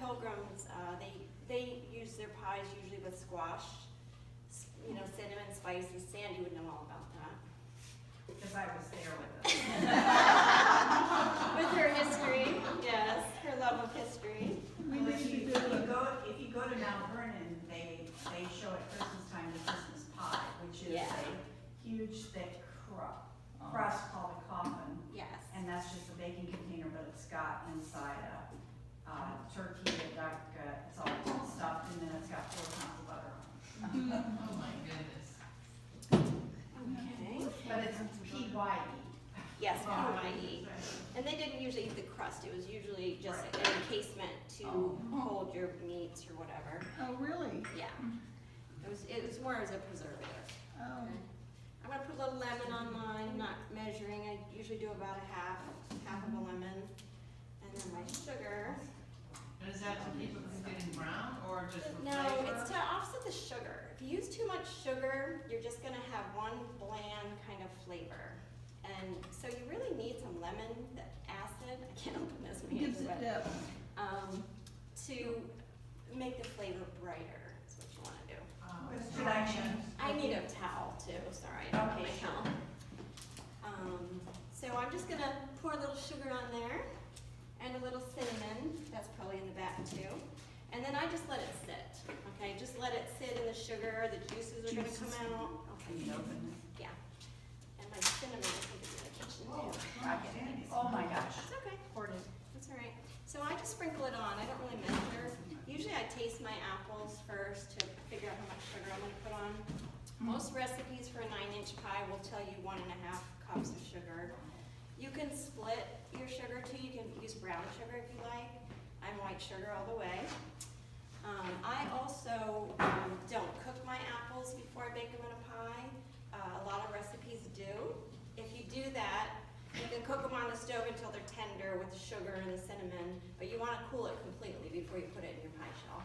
Pilgrims, they use their pies usually with squash, you know, cinnamon, spices. Sandy would know all about that. Because I was there with them. With her history, yes, her love of history. Well, if you go to Mount Vernon, they show at Christmas time the Christmas pie, which is Yeah. a huge thick crust called a coffin. Yes. And that's just a baking container, but it's got inside a turkey, a duck, it's all stuffed, and then it's got 4 pounds of butter on it. Oh my goodness. Okay. But it's PYE. Yes, PYE. And they didn't usually eat the crust. It was usually just Right. an encasement to hold your meats or whatever. Oh, really? Yeah. It was more as a preservative. Oh, I'm gonna put a little lemon on mine. I'm not measuring. I usually do about a half of a lemon. And then my sugar. And is that to keep it from getting brown or just for No, flavor? it's to offset the sugar. If you use too much sugar, you're just gonna have one bland kind of flavor. And so you really need some lemon, the acid, I can't open this one, gives it depth. to make the flavor brighter, is what you wanna do. Should I change? I need a towel too, sorry, I don't have Okay, my towel. So I'm just gonna pour a little sugar on there and a little cinnamon, that's probably in the back too. And then I just let it sit, okay? Just let it sit in the sugar, the juices are gonna come out. Can Okay, you open this? yeah. And my cinnamon, I think is in the kitchen too. Oh my gosh. It's okay. That's all right. So I just sprinkle it on. I don't really measure. Usually I taste my apples first to figure out how much sugar I'm gonna put on. Most recipes for a 9-inch pie will tell you 1.5 cups of sugar. You can split your sugar too. You can use brown sugar if you like. I'm white sugar all the way. I also don't cook my apples before I bake them in a pie. A lot of recipes do. If you do that, you can cook them on the stove until they're tender with the sugar and the cinnamon, but you want to cool it completely before you put it in your pie shell.